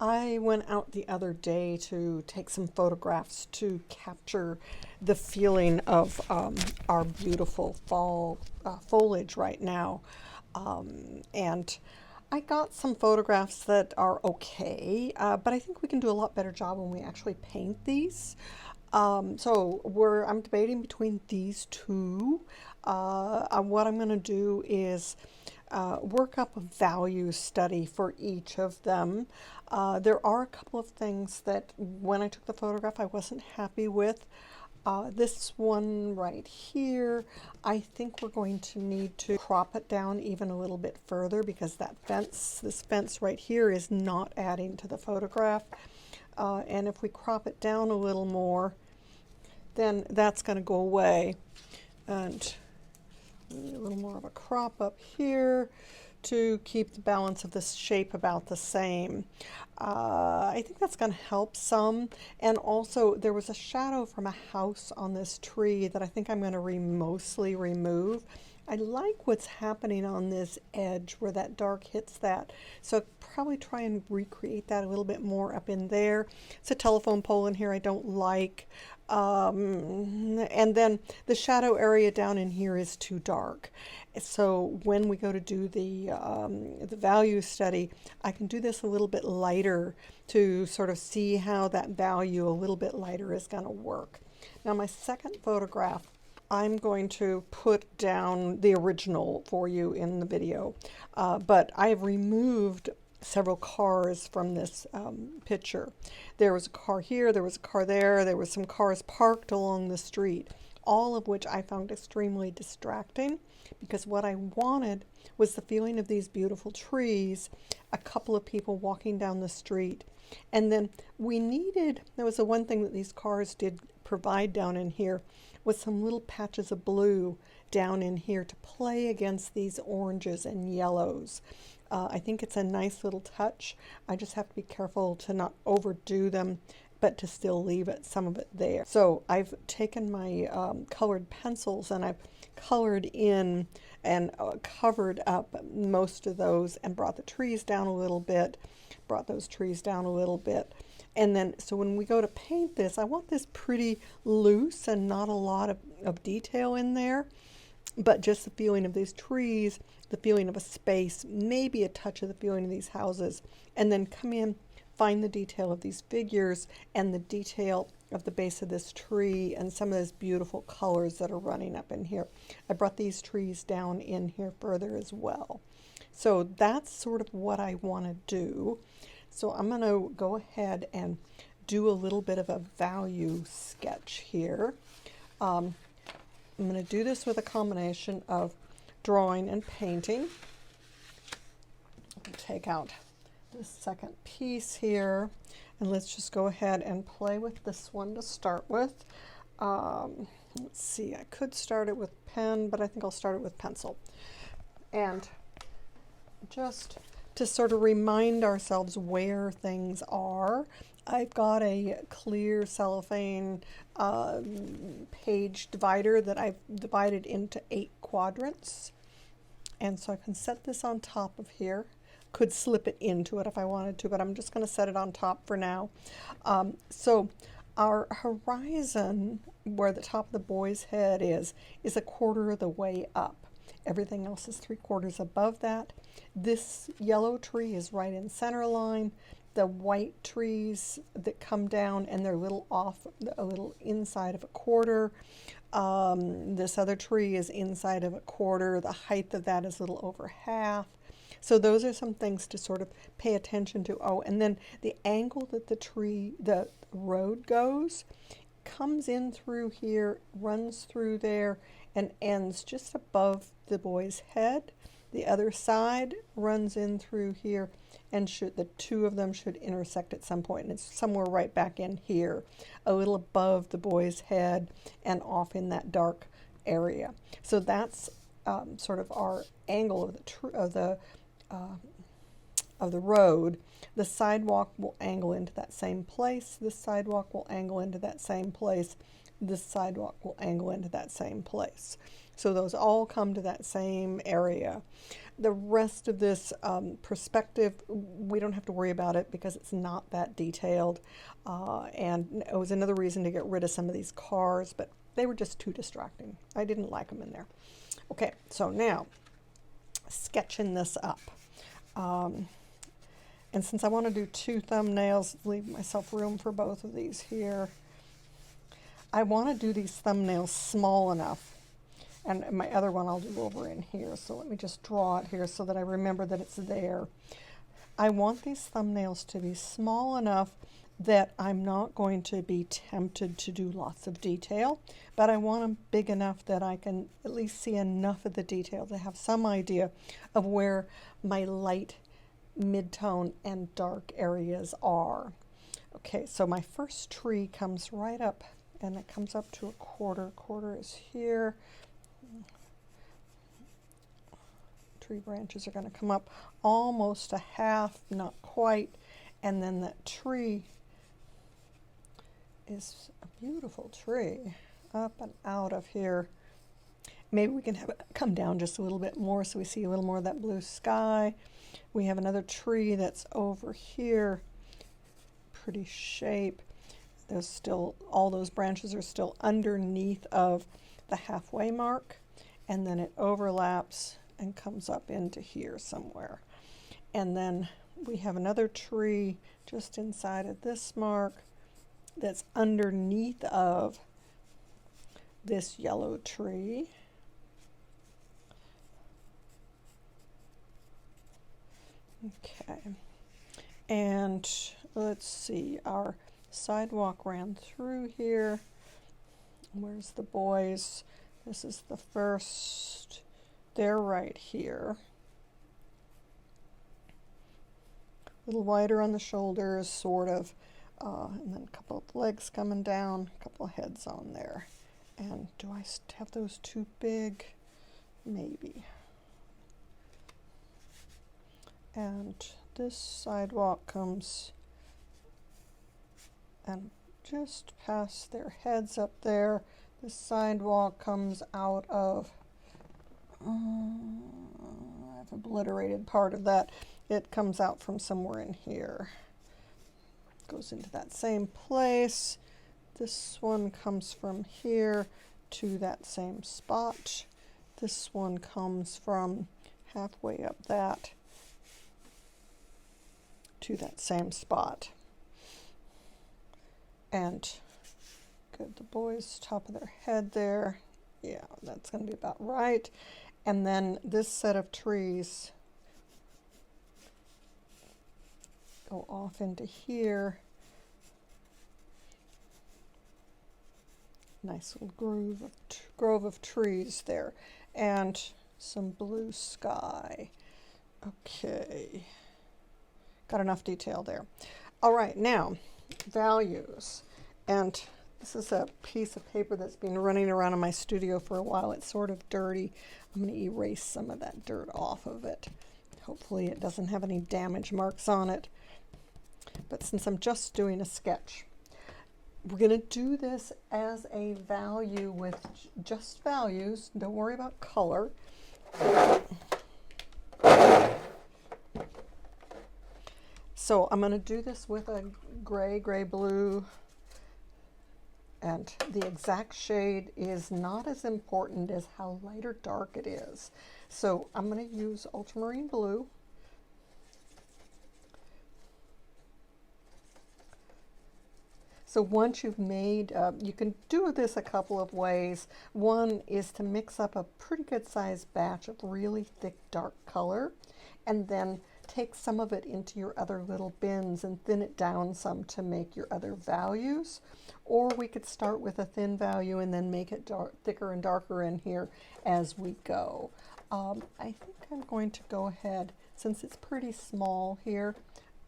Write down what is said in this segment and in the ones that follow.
I went out the other day to take some photographs to capture the feeling of our beautiful fall foliage right now. And I got some photographs that are okay, but I think we can do a lot better job when we actually paint these. I'm debating between these two. What I'm going to do is work up a value study for each of them. There are a couple of things that when I took the photograph I wasn't happy with. This one right here, I think we're going to need to crop it down even a little bit further because this fence right here is not adding to the photograph. And if we crop it down a little more, then that's going to go away. And a little more of a crop up here to keep the balance of this shape about the same. I think that's going to help some. And also there was a shadow from a house on this tree that I think I'm going to mostly remove. I like what's happening on this edge where that dark hits that. So I'll probably try and recreate that a little bit more up in there. It's a telephone pole in here I don't like. And then the shadow area down in here is too dark. So when we go to do the value study, I can do this a little bit lighter to sort of see how that value a little bit lighter is going to work. Now my second photograph, I'm going to put down the original for you in the video, but I have removed several cars from this picture. There was a car here, there was a car there, there were some cars parked along the street, all of which I found extremely distracting because what I wanted was the feeling of these beautiful trees, a couple of people walking down the street, and then there was the one thing that these cars did provide down in here was some little patches of blue down in here to play against these oranges and yellows. I think it's a nice little touch. I just have to be careful to not overdo them, but to still leave some of it there. So I've taken my colored pencils and I've colored in and covered up most of those and brought the trees down a little bit, brought those trees down a little bit. And then, so when we go to paint this, I want this pretty loose and not a lot of detail in there, but just the feeling of these trees, the feeling of a space, maybe a touch of the feeling of these houses, and then come in, find the detail of these figures and the detail of the base of this tree and some of those beautiful colors that are running up in here. I brought these trees down in here further as well. So that's sort of what I want to do. So I'm going to go ahead and do a little bit of a value sketch here. I'm going to do this with a combination of drawing and painting. I'll take out the second piece here and let's just go ahead and play with this one to start with. Let's see, I could start it with pen, but I think I'll start it with pencil. And just to sort of remind ourselves where things are, I've got a clear cellophane page divider that I've divided into 8 quadrants. And so I can set this on top of here. Could slip it into it if I wanted to, but I'm just going to set it on top for now. So our horizon, where the top of the boy's head is a quarter of the way up. Everything else is 3/4 above that. This yellow tree is right in center line. The white trees that come down and they're a little inside of a quarter. This other tree is inside of a quarter. The height of that is a little over half. So those are some things to sort of pay attention to. Oh, and then the angle that the road goes, comes in through here, runs through there, and ends just above the boy's head. The other side runs in through here, and the two of them should intersect at some point, and it's somewhere right back in here, a little above the boy's head and off in that dark area. So that's sort of our angle of the road. The sidewalk will angle into that same place. This sidewalk will angle into that same place. This sidewalk will angle into that same place. So those all come to that same area. The rest of this perspective, we don't have to worry about it because it's not that detailed. And it was another reason to get rid of some of these cars, but they were just too distracting. I didn't like them in there. Okay, so now sketching this up. And since I want to do 2 thumbnails, leave myself room for both of these here. I want to do these thumbnails small enough. And my other one I'll do over in here. So let me just draw it here so that I remember that it's there. I want these thumbnails to be small enough that I'm not going to be tempted to do lots of detail, but I want them big enough that I can at least see enough of the detail to have some idea of where my light, mid-tone, and dark areas are. Okay, so my first tree comes right up, and it comes up to a quarter. Quarter is here. Tree branches are going to come up almost a half, not quite, and then that tree is a beautiful tree up and out of here. Maybe we can have it come down just a little bit more so we see a little more of that blue sky. We have another tree that's over here. Pretty shape. There's still, all those branches are still underneath of the halfway mark, and then it overlaps and comes up into here somewhere. And then we have another tree just inside of this mark that's underneath of this yellow tree. Okay, and let's see, our sidewalk ran through here. Where's the boys? This is the first. They're right here. A little wider on the shoulders, sort of. And then a couple of legs coming down, a couple of heads on there. And do I have those too big? Maybe. And this sidewalk comes and just past their heads up there. This sidewalk comes out of, I've obliterated part of that. It comes out from somewhere in here. Goes into that same place. This one comes from here to that same spot. This one comes from halfway up that to that same spot. And good, the boys, top of their head there. Yeah, that's going to be about right. And then this set of trees go off into here. Nice little grove of trees there. And some blue sky. Okay. Got enough detail there. All right, now, values. And this is a piece of paper that's been running around in my studio for a while. It's sort of dirty. I'm going to erase some of that dirt off of it. Hopefully it doesn't have any damage marks on it. But since I'm just doing a sketch, we're going to do this as a value with just values. Don't worry about color. So I'm going to do this with a gray blue, and the exact shade is not as important as how light or dark it is. So I'm going to use ultramarine blue. So once you've made, you can do this a couple of ways. One is to mix up a pretty good sized batch of really thick dark color, and then take some of it into your other little bins and thin it down some to make your other values. Or we could start with a thin value and then make it thicker and darker in here as we go. I think I'm going to go ahead, since it's pretty small here,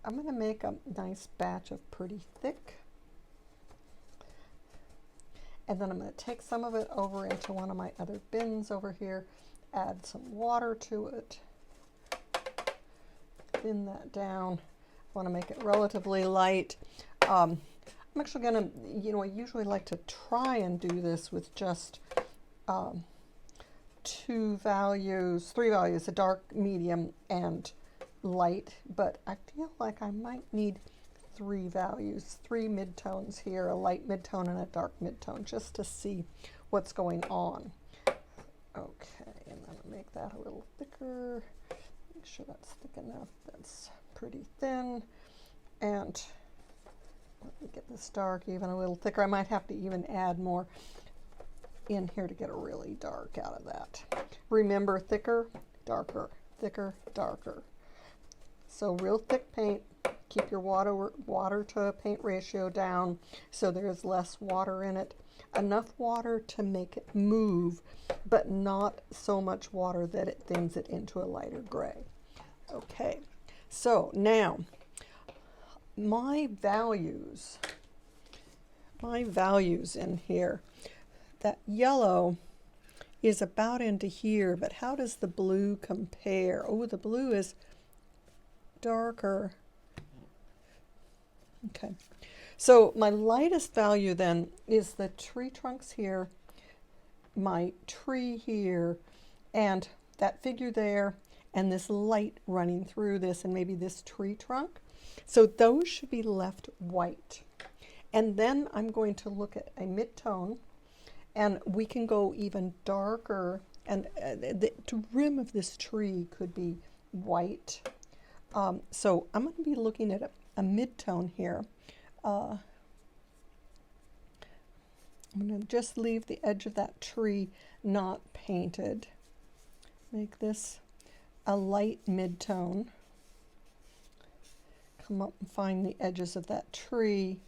I'm going to make a nice batch of pretty thick. And then I'm going to take some of it over into one of my other bins over here, add some water to it, thin that down. I want to make it relatively light. I'm actually going to, I usually like to try and do this with just three values, a dark, medium, and light, but I feel like I might need three values, three midtones here, a light midtone and a dark midtone, just to see what's going on. Okay, and then I'll make that a little thicker. Make sure that's thick enough. That's pretty thin. And let me get this dark even a little thicker. I might have to even add more in here to get a really dark out of that. Remember, thicker, darker, thicker, darker. So real thick paint, keep your water to paint ratio down so there's less water in it. Enough water to make it move, but not so much water that it thins it into a lighter gray. Okay, so now my values in here, that yellow is about into here, but how does the blue compare? Oh, the blue is darker. Okay, so my lightest value then is the tree trunks here, my tree here, and that figure there, and this light running through this, and maybe this tree trunk. So those should be left white. And then I'm going to look at a midtone, and we can go even darker, and the rim of this tree could be white. So I'm going to be looking at a midtone here. I'm going to just leave the edge of that tree not painted. Make this a light midtone. Come up and find the edges of that tree.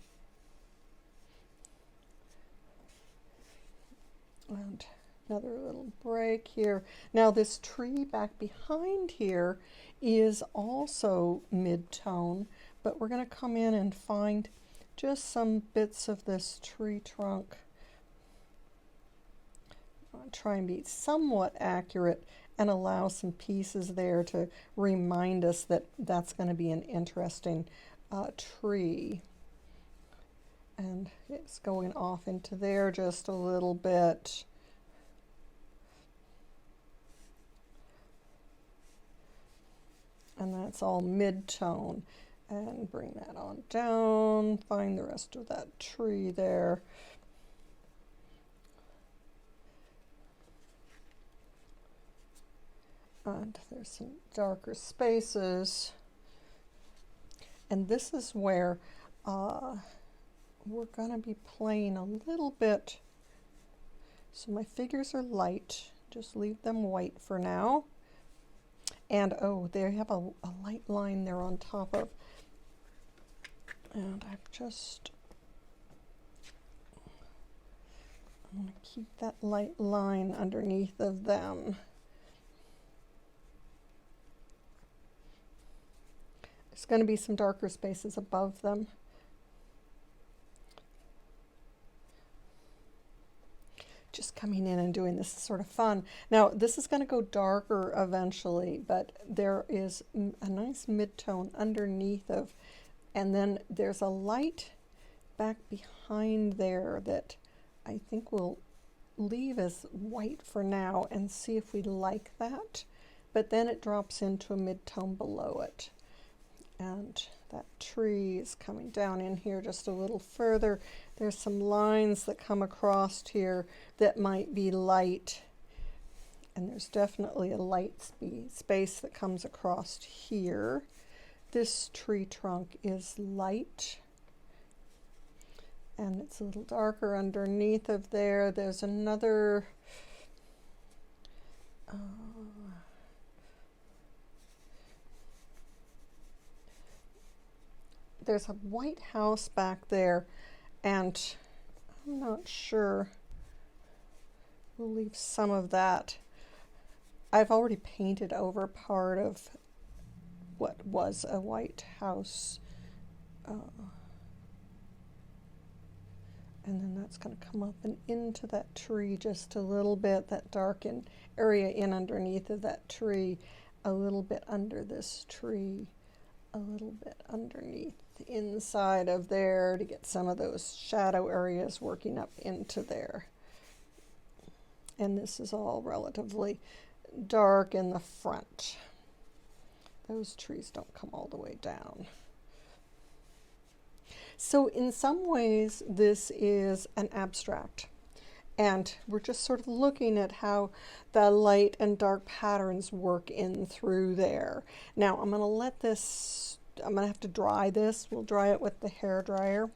And another little break here. Now this tree back behind here is also mid-tone, but we're going to come in and find just some bits of this tree trunk. I'll try and be somewhat accurate and allow some pieces there to remind us that that's going to be an interesting tree. And it's going off into there just a little bit. And that's all mid-tone. And bring that on down, find the rest of that tree there. And there's some darker spaces. And this is where we're going to be playing a little bit. So my figures are light, just leave them white for now. And oh, they have a light line there on top of. And I'm going to keep that light line underneath of them. There's going to be some darker spaces above them. Just coming in and doing this is sort of fun. Now this is going to go darker eventually, but there is a nice mid-tone underneath of, and then there's a light back behind there that I think we'll leave as white for now and see if we like that. But then it drops into a mid-tone below it. And that tree is coming down in here just a little further. There's some lines that come across here that might be light. And there's definitely a light space that comes across here. This tree trunk is light. And it's a little darker underneath of there. There's another there's a white house back there, and I'm not sure. We'll leave some of that. I've already painted over part of what was a white house. And then that's going to come up and into that tree just a little bit, that darkened area in underneath of that tree, a little bit under this tree, a little bit underneath the inside of there to get some of those shadow areas working up into there. And this is all relatively dark in the front. Those trees don't come all the way down. So in some ways, this is an abstract. And we're just sort of looking at how the light and dark patterns work in through there. Now I'm going to let this, I'm going to have to dry this. We'll dry it with the hair dryer.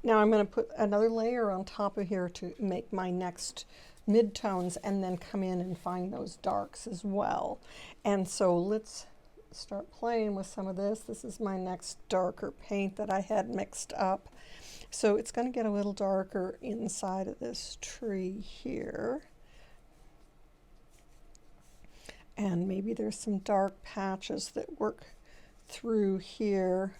Now I'm going to put another layer on top of here to make my next midtones, and then come in and find those darks as well. And so let's start playing with some of this. This is my next darker paint that I had mixed up. So it's going to get a little darker inside of this tree here. And maybe there's some dark patches that work through here.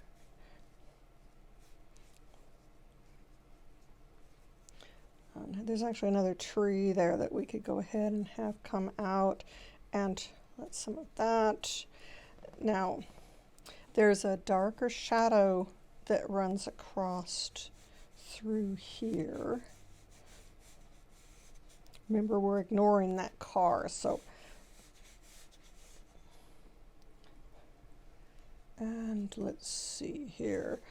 There's actually another tree there that we could go ahead and have come out, and let some of that. Now, there's a darker shadow that runs across through here. Remember, we're ignoring that car, so. And let's see here.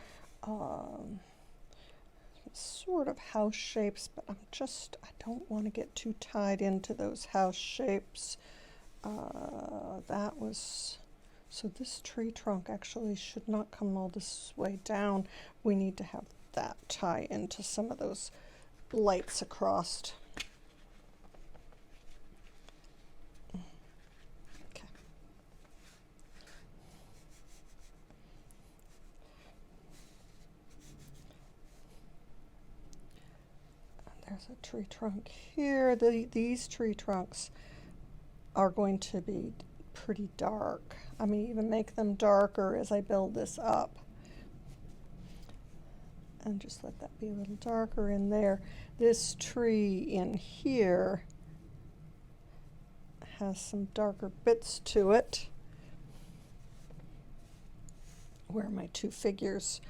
Sort of house shapes, but I don't want to get too tied into those house shapes. That was, so this tree trunk actually should not come all this way down. We need to have that tie into some of those lights across. There's a tree trunk here. These tree trunks are going to be pretty dark. I may even make them darker as I build this up. And just let that be a little darker in there. This tree in here has some darker bits to it, where my two figures,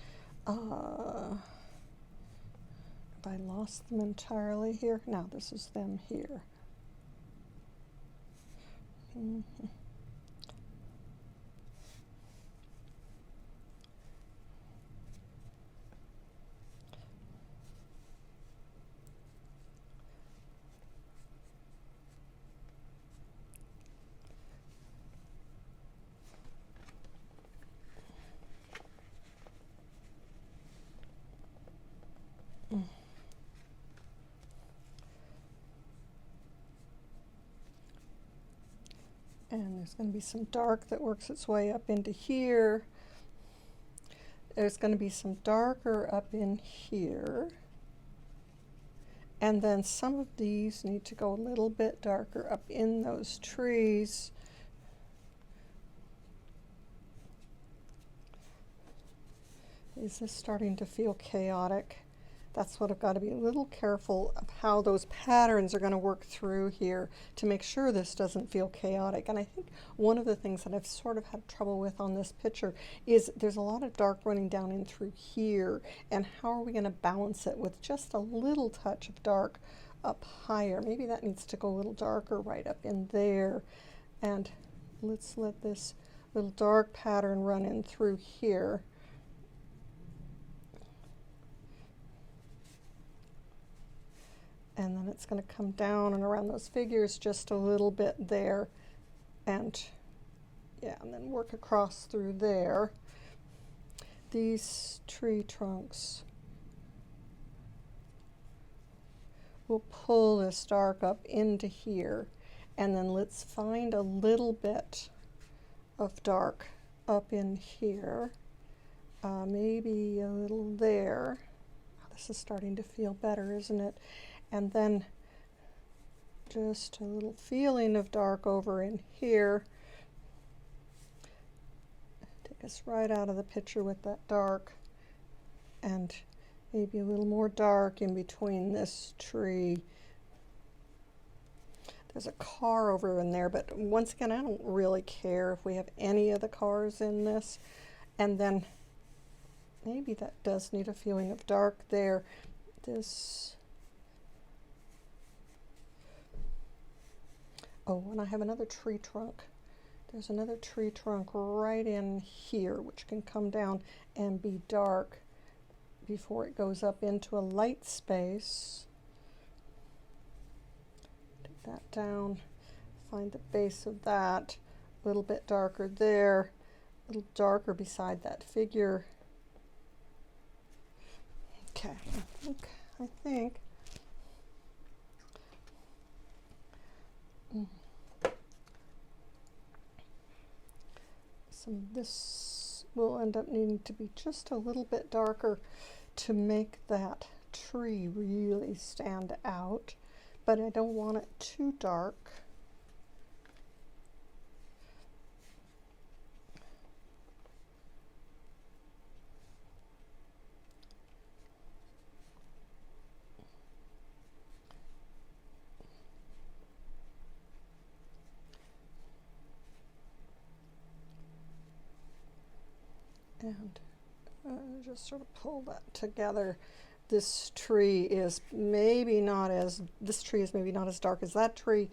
I lost them entirely here. Now this is them here. And there's going to be some dark that works its way up into here. There's going to be some darker up in here. And then some of these need to go a little bit darker up in those trees. Is this starting to feel chaotic? That's what I've got to be a little careful of, how those patterns are going to work through here to make sure this doesn't feel chaotic. And I think one of the things that I've sort of had trouble with on this picture is there's a lot of dark running down in through here, and how are we going to balance it with just a little touch of dark up higher? Maybe that needs to go a little darker right up in there. And let's let this little dark pattern run in through here. And then it's going to come down and around those figures just a little bit there, and yeah, and then work across through there. these tree trunks will pull this dark up into here, and then let's find a little bit of dark up in here, maybe a little there. This is starting to feel better, isn't it? And then just a little feeling of dark over in here. Take us right out of the picture with that dark, and maybe a little more dark in between this tree. There's a car over in there, but once again, I don't really care if we have any of the cars in this. And then maybe that does need a feeling of dark there. This, oh, and I have another tree trunk. There's another tree trunk right in here, which can come down and be dark before it goes up into a light space. Take that down, find the base of that, a little bit darker there, a little darker beside that figure. Okay, I think some of this will end up needing to be just a little bit darker to make that tree really stand out, but I don't want it too dark. And just sort of pull that together. This tree is maybe not as dark as that tree,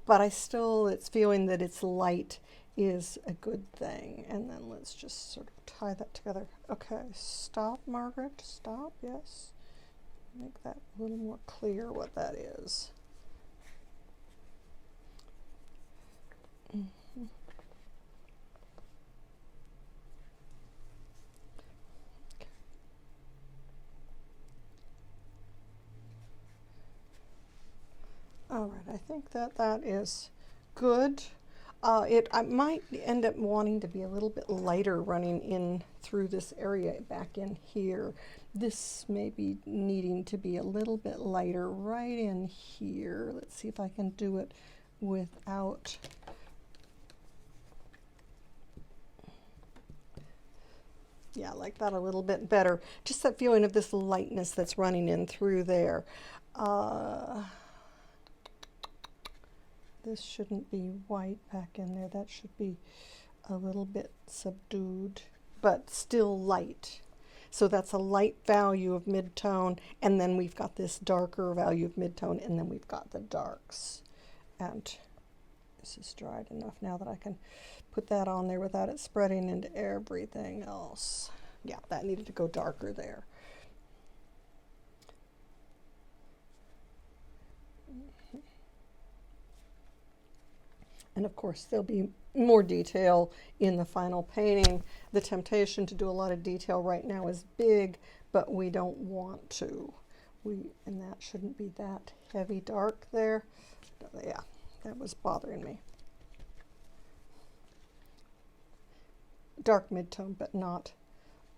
but it's feeling that its light is a good thing. And then let's just sort of tie that together. Okay, stop, Margaret, stop, yes. Make that a little more clear what that is. All right, I think that is good. I might end up wanting to be a little bit lighter running in through this area back in here. This may be needing to be a little bit lighter right in here. Let's see if I can do it without yeah, like that a little bit better. Just that feeling of this lightness that's running in through there. This shouldn't be white back in there. That should be a little bit subdued, but still light. So that's a light value of midtone, and then we've got this darker value of midtone, and then we've got the darks. And this is dried enough now that I can put that on there without it spreading into everything else. Yeah, that needed to go darker there. And of course, there'll be more detail in the final painting. The temptation to do a lot of detail right now is big, but we don't want to. And that shouldn't be that heavy dark there. Yeah, that was bothering me. Dark midtone, but not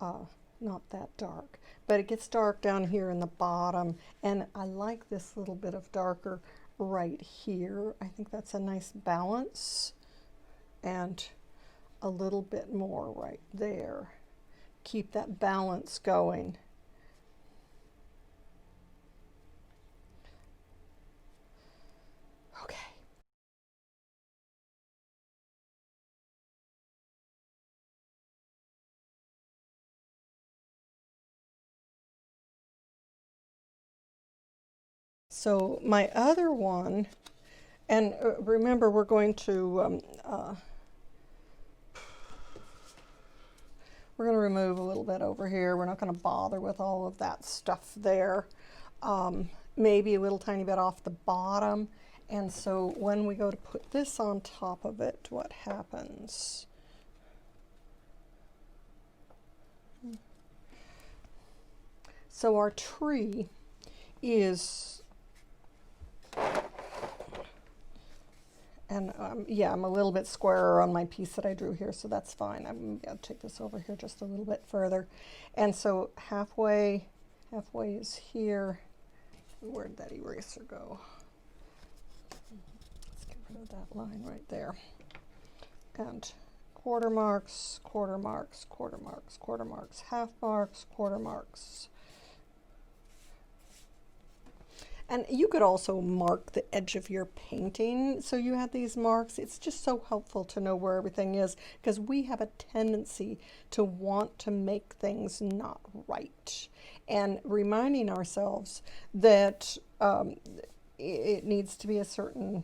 that dark. But it gets dark down here in the bottom, and I like this little bit of darker right here. I think that's a nice balance, and a little bit more right there. Keep that balance going. Okay. So my other one, and remember we're going to remove a little bit over here. We're not going to bother with all of that stuff there. Maybe a little tiny bit off the bottom. And so when we go to put this on top of it, what happens? So our tree is, and yeah, I'm a little bit squarer on my piece that I drew here, so that's fine. I'll take this over here just a little bit further. And so halfway is here. Where'd that eraser go? Let's get rid of that line right there. And quarter marks, quarter marks, quarter marks, quarter marks, half marks, quarter marks. And you could also mark the edge of your painting so you have these marks. It's just so helpful to know where everything is, because we have a tendency to want to make things not right. And reminding ourselves that it needs to be a certain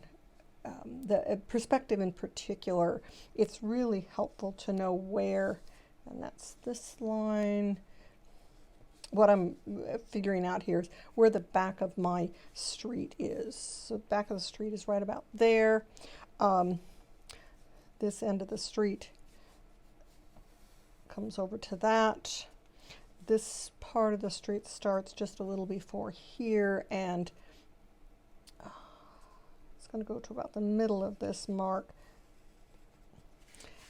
the perspective in particular, it's really helpful to know where, and that's this line. What I'm figuring out here is where the back of my street is. So the back of the street is right about there. This end of the street comes over to that. This part of the street starts just a little before here, and it's going to go to about the middle of this mark.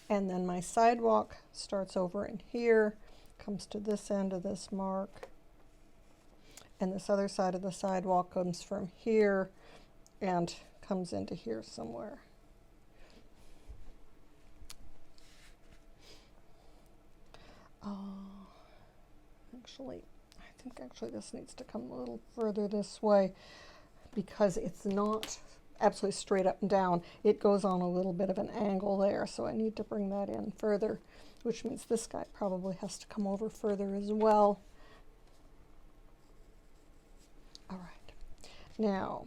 And then my sidewalk starts over in here, comes to this end of this mark, and this other side of the sidewalk comes from here and comes into here somewhere. Actually, I think actually this needs to come a little further this way, because it's not absolutely straight up and down. It goes on a little bit of an angle there, so I need to bring that in further, which means this guy probably has to come over further as well. All right, now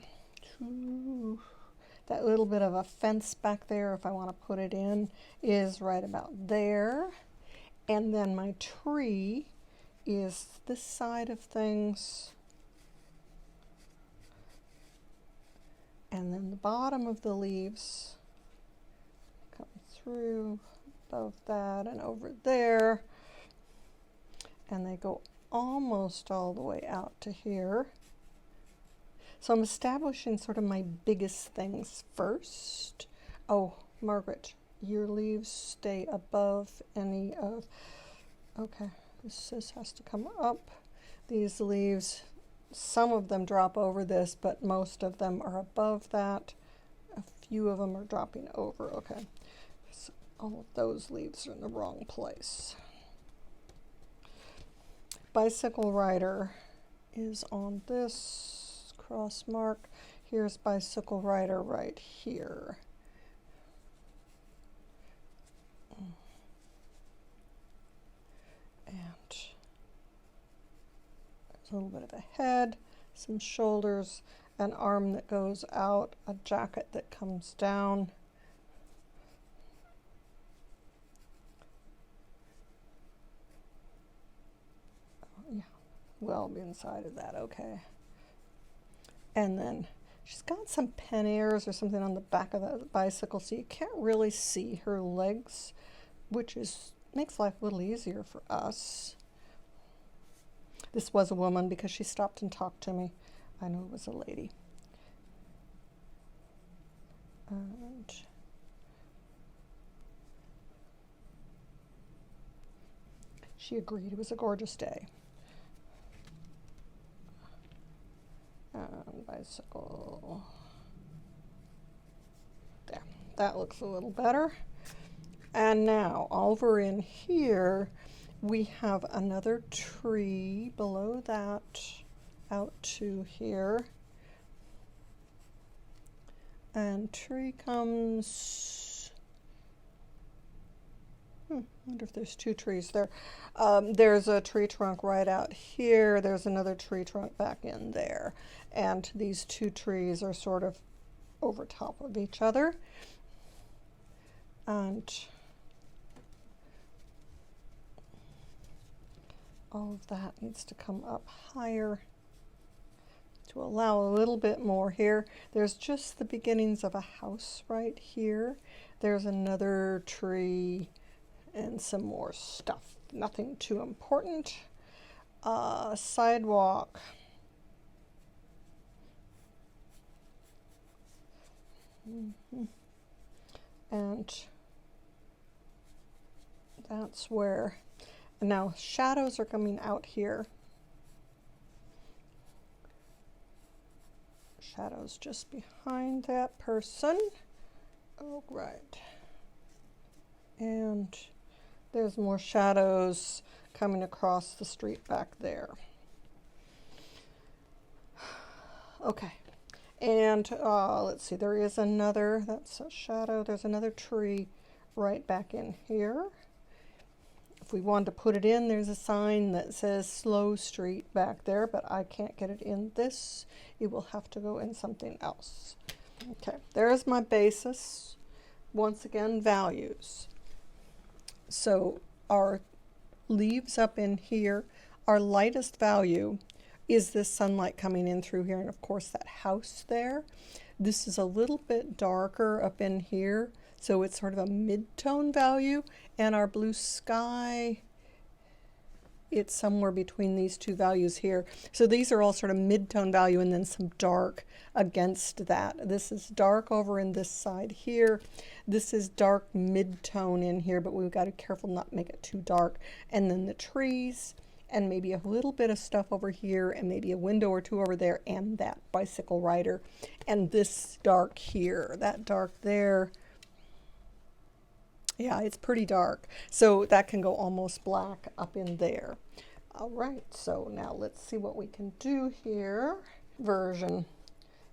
that little bit of a fence back there, if I want to put it in, is right about there. And then my tree is this side of things. And then the bottom of the leaves come through above that and over there. And they go almost all the way out to here. So I'm establishing sort of my biggest things first. Oh, Margaret, your leaves stay above any of, okay, this has to come up. These leaves, some of them drop over this, but most of them are above that. A few of them are dropping over, okay. So all of those leaves are in the wrong place. Bicycle rider is on this cross mark. Here's bicycle rider right here. And there's a little bit of a head, some shoulders, an arm that goes out, a jacket that comes down. Yeah, well inside of that, okay. And then she's got some panniers or something on the back of the bicycle, so you can't really see her legs, which makes life a little easier for us. This was a woman because she stopped and talked to me. I knew it was a lady. And she agreed it was a gorgeous day. And bicycle. There, that looks a little better. And now over in here, we have another tree below that out to here. And tree comes, I wonder if there's two trees there. There's a tree trunk right out here. There's another tree trunk back in there. And these two trees are sort of over top of each other. And all of that needs to come up higher to allow a little bit more here. There's just the beginnings of a house right here. There's another tree and some more stuff. Nothing too important. Sidewalk. And that's where, now shadows are coming out here. Shadows just behind that person. Oh, right. And there's more shadows coming across the street back there. Okay. And let's see, there is another, that's a shadow, there's another tree right back in here. If we wanted to put it in, there's a sign that says Slow Street back there, but I can't get it in this. It will have to go in something else. Okay, there's my basis. Once again, values. So our leaves up in here, our lightest value is this sunlight coming in through here, and of course that house there. This is a little bit darker up in here, so it's sort of a mid-tone value, and our blue sky, it's somewhere between these two values here. So these are all sort of mid-tone value and then some dark against that. This is dark over in this side here. This is dark mid-tone in here, but we've got to be careful not to make it too dark. And then the trees, and maybe a little bit of stuff over here, and maybe a window or two over there, and that bicycle rider. And this dark here, that dark there. Yeah, it's pretty dark. So that can go almost black up in there. All right, so now let's see what we can do here. Version,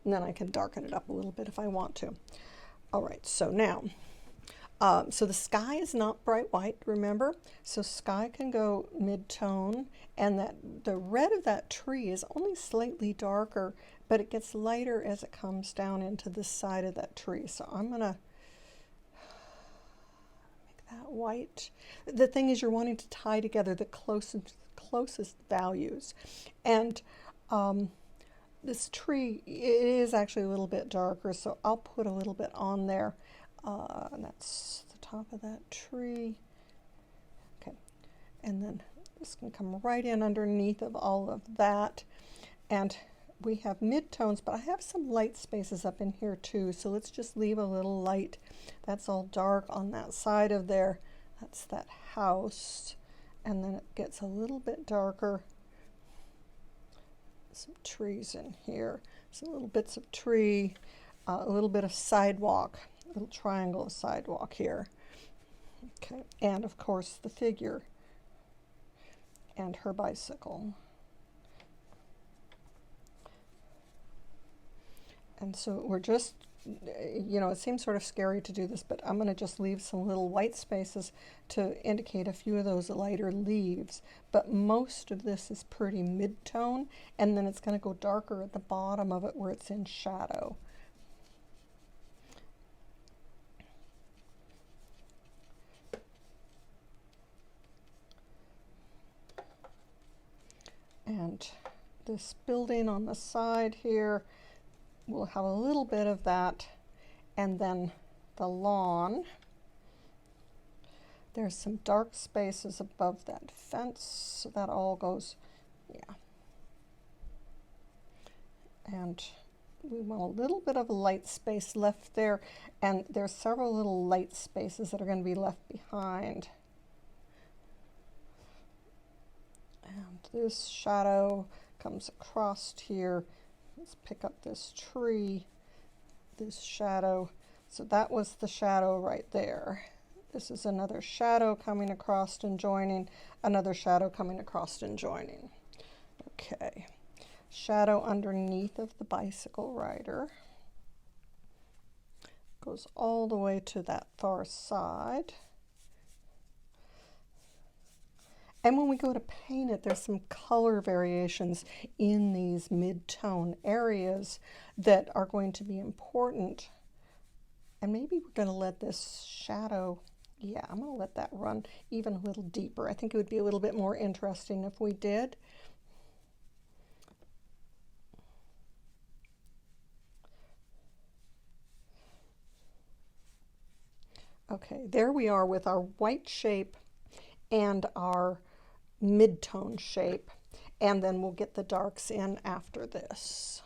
and then I can darken it up a little bit if I want to. All right, so now, so the sky is not bright white, remember? So sky can go mid-tone, and that the red of that tree is only slightly darker, but it gets lighter as it comes down into the side of that tree. So I'm gonna make that white. The thing is, you're wanting to tie together the closest values, and this tree, it is actually a little bit darker, so I'll put a little bit on there. And that's the top of that tree. Okay, and then this can come right in underneath of all of that. And we have mid-tones, but I have some light spaces up in here too, so let's just leave a little light. That's all dark on that side of there. That's that house. And then it gets a little bit darker. Some trees in here, some little bits of tree, a little bit of sidewalk, a little triangle of sidewalk here. Okay, and of course the figure and her bicycle. And so we're just, you know, it seems sort of scary to do this, but I'm going to just leave some little white spaces to indicate a few of those lighter leaves. But most of this is pretty mid-tone, and then it's going to go darker at the bottom of it where it's in shadow. And this building on the side here, we'll have a little bit of that, and then the lawn. There's some dark spaces above that fence, so that all goes, yeah. And we want a little bit of light space left there, and there's several little light spaces that are going to be left behind. And this shadow comes across here. Let's pick up this tree, this shadow. So that was the shadow right there. This is another shadow coming across and joining, another shadow coming across and joining. Okay, shadow underneath of the bicycle rider. Goes all the way to that far side. And when we go to paint it, there's some color variations in these mid-tone areas that are going to be important. And maybe we're going to let this shadow, yeah, I'm going to let that run even a little deeper. I think it would be a little bit more interesting if we did. Okay, there we are with our white shape and our mid-tone shape. and then we'll get the darks in after this.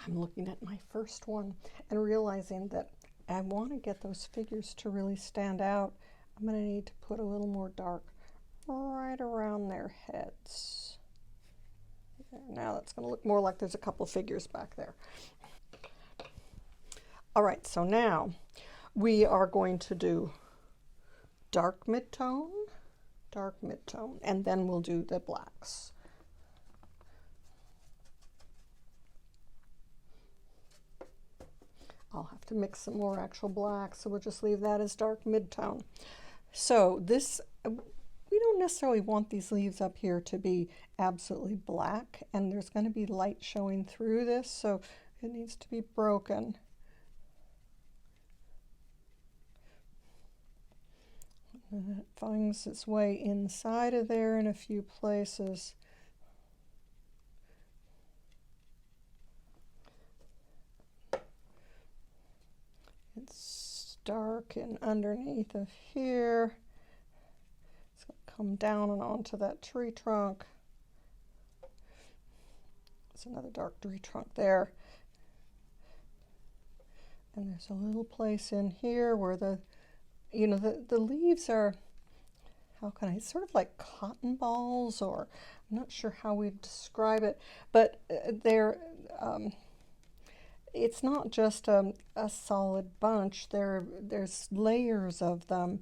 I'm looking at my first one and realizing that I want to get those figures to really stand out. I'm going to need to put a little more dark right around their heads. There, now that's going to look more like there's a couple figures back there. All right, so now we are going to do dark midtone, and then we'll do the blacks. I'll have to mix some more actual black, so we'll just leave that as dark midtone. So this, we don't necessarily want these leaves up here to be absolutely black, and there's going to be light showing through this, so it needs to be broken. And it finds its way inside of there in a few places. It's dark and underneath of here. It's going to come down and onto that tree trunk. There's another dark tree trunk there. And there's a little place in here where the leaves are, how can I, sort of like cotton balls, or I'm not sure how we describe it, but they're, it's not just a solid bunch. There's layers of them.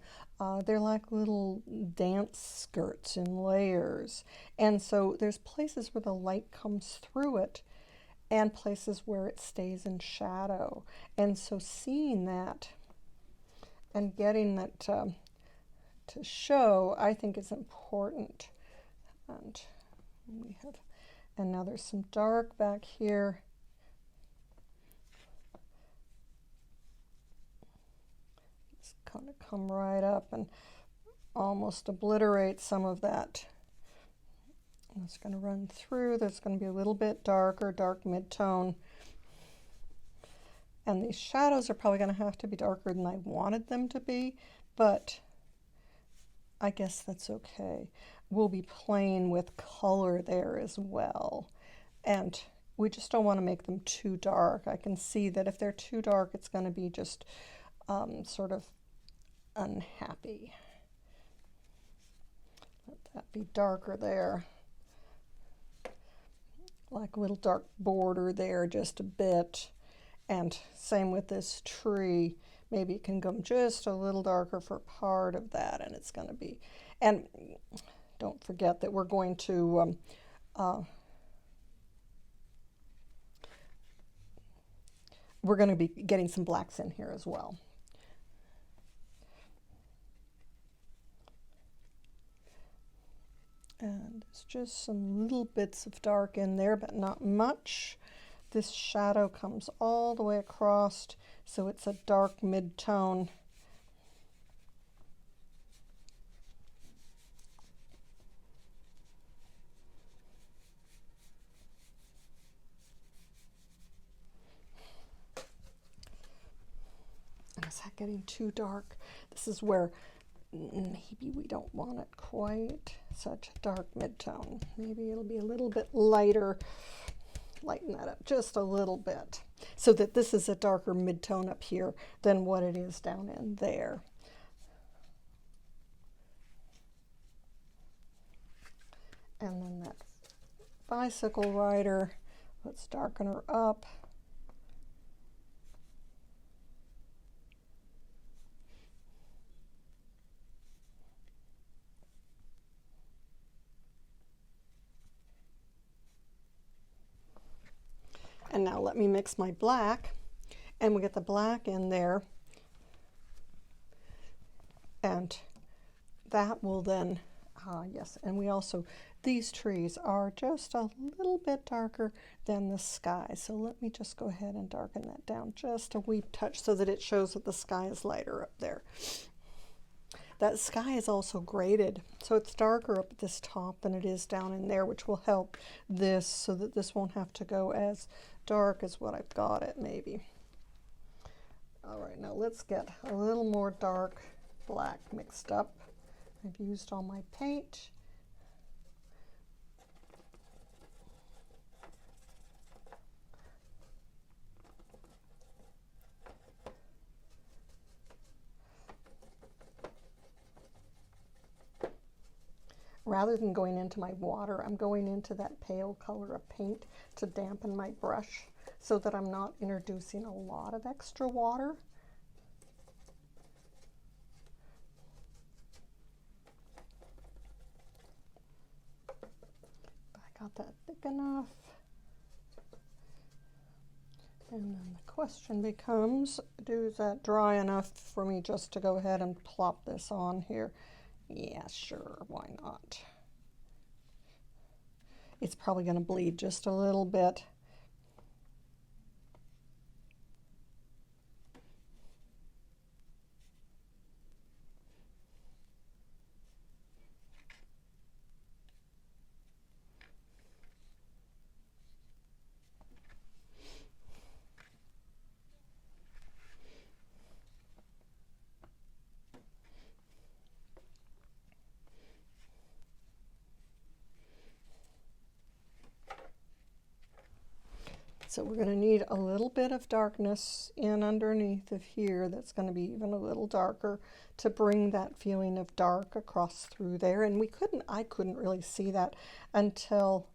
They're like little dance skirts in layers. And so there's places where the light comes through it and places where it stays in shadow. And so seeing that and getting that to show, I think, is important. And now there's some dark back here. It's kind of come right up and almost obliterate some of that. And it's going to run through. There's going to be a little bit darker, dark midtone. And these shadows are probably going to have to be darker than I wanted them to be, but I guess that's okay. We'll be playing with color there as well. And we just don't want to make them too dark. I can see that if they're too dark, it's going to be just sort of unhappy. Let that be darker there. Like a little dark border there, just a bit. And same with this tree. Maybe it can go just a little darker for part of that, and it's going to be. And don't forget that we're going to be getting some blacks in here as well. And it's just some little bits of dark in there, but not much. This shadow comes all the way across, so it's a dark mid-tone. Is that getting too dark? This is where maybe we don't want it quite such a dark mid-tone. Maybe it'll be a little bit lighter. Lighten that up just a little bit so that this is a darker mid-tone up here than what it is down in there. And then that bicycle rider, let's darken her up. And now let me mix my black, and we get the black in there, and that will then, yes, and we also, these trees are just a little bit darker than the sky, so let me just go ahead and darken that down just a wee touch so that it shows that the sky is lighter up there. That sky is also graded, so it's darker up at this top than it is down in there, which will help this so that this won't have to go as dark as what I've got it maybe. All right, now let's get a little more dark black mixed up. I've used all my paint. Rather than going into my water, I'm going into that pale color of paint to dampen my brush so that I'm not introducing a lot of extra water. I got that thick enough. And then the question becomes, is that dry enough for me just to go ahead and plop this on here? Yeah, sure, why not? It's probably going to bleed just a little bit. So we're going to need a little bit of darkness in underneath of here that's going to be even a little darker to bring that feeling of dark across through there. And I couldn't really see that until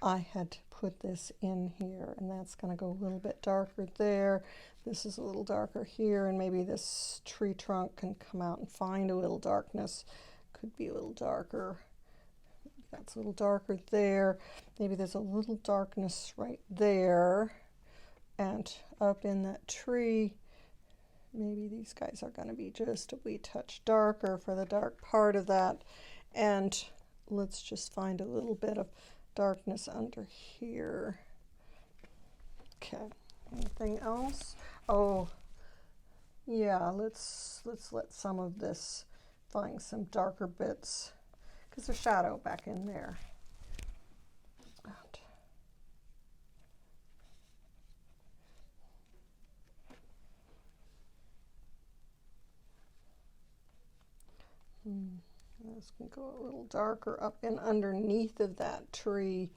I had put this in here, and that's going to go a little bit darker there. This is a little darker here, and maybe this tree trunk can come out and find a little darkness. Could be a little darker. That's a little darker there. Maybe there's a little darkness right there. And up in that tree, maybe these guys are going to be just a wee touch darker for the dark part of that. And let's just find a little bit of darkness under here. Okay, anything else? Oh, yeah, let's let some of this find some darker bits, because there's shadow back in there. This can go a little darker up and underneath of that tree.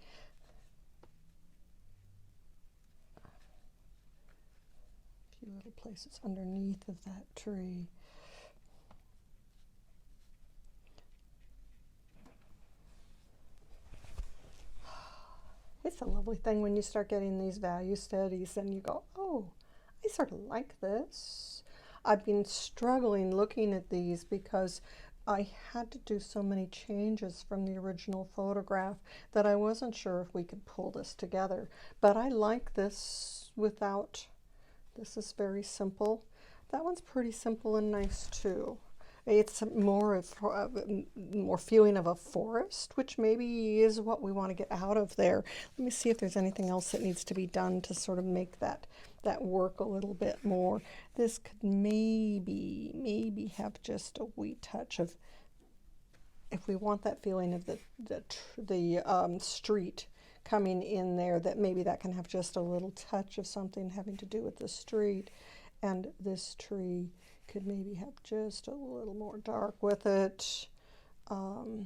A few little places underneath of that tree. It's a lovely thing when you start getting these value studies and you go, oh, I sort of like this. I've been struggling looking at these because I had to do so many changes from the original photograph that I wasn't sure if we could pull this together. But I like this without, this is very simple. That one's pretty simple and nice too. It's more feeling of a forest, which maybe is what we want to get out of there. Let me see if there's anything else that needs to be done to sort of make that work a little bit more. This could maybe have just a wee touch of, if we want that feeling of the street coming in there, that maybe that can have just a little touch of something having to do with the street. And this tree could maybe have just a little more dark with it. That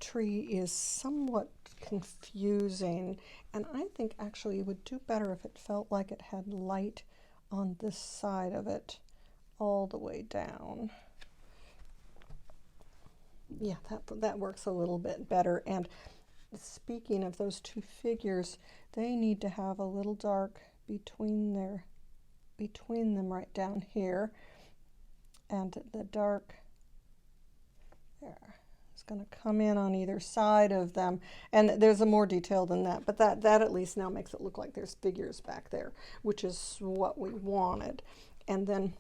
tree is somewhat confusing, and I think actually it would do better if it felt like it had light on this side of it all the way down. Yeah, that works a little bit better. And speaking of those two figures, they need to have a little dark between them right down here, and the dark there is going to come in on either side of them, and there's a more detail than that, but that at least now makes it look like there's figures back there, which is what we wanted. And then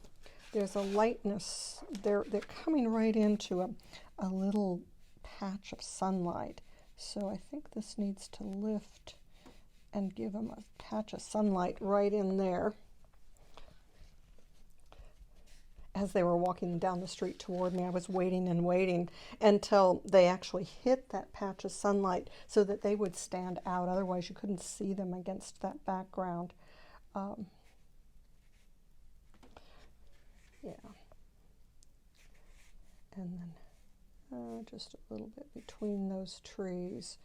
there's a lightness, they're coming right into a little patch of sunlight, so I think this needs to lift and give them a patch of sunlight right in there. as they were walking down the street toward me, I was waiting and waiting until they actually hit that patch of sunlight so that they would stand out. Otherwise, you couldn't see them against that background. Yeah. And then just a little bit between those trees.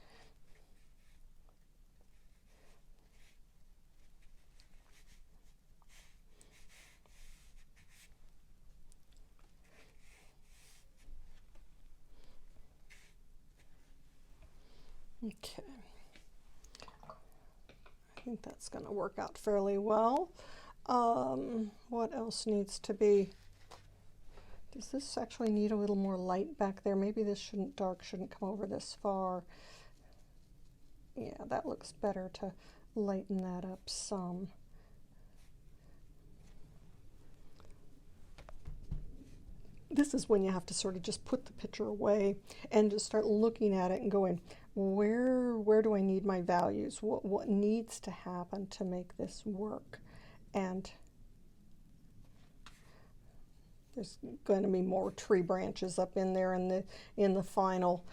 Okay, I think that's going to work out fairly well. What else needs to be? Does this actually need a little more light back there? Maybe this dark shouldn't come over this far. Yeah, that looks better to lighten that up some. This is when you have to sort of just put the picture away and just start looking at it and going, where do I need my values? What needs to happen to make this work? And there's going to be more tree branches up in there in the final,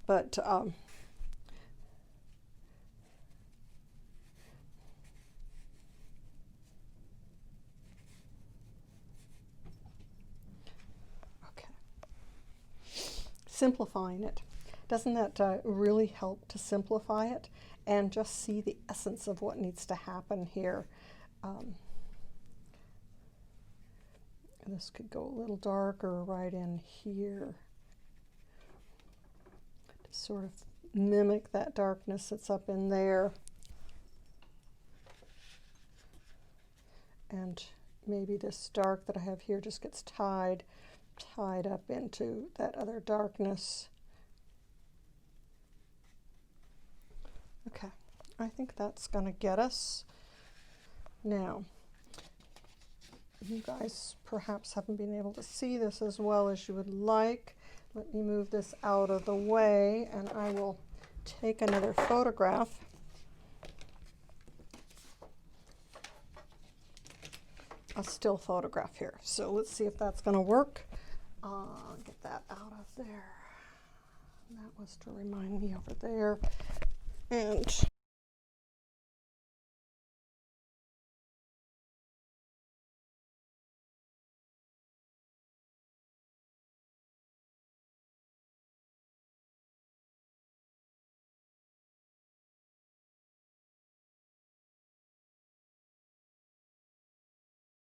but simplifying it. Doesn't that really help to simplify it and just see the essence of what needs to happen here? This could go a little darker right in here to sort of mimic that darkness that's up in there. And maybe this dark that I have here just gets tied up into that other darkness. Okay, I think that's going to get us. Now, you guys perhaps haven't been able to see this as well as you would like. Let me move this out of the way and I will take another photograph. A still photograph here. So let's see if that's going to work. Get that out of there. That was to remind me over there. And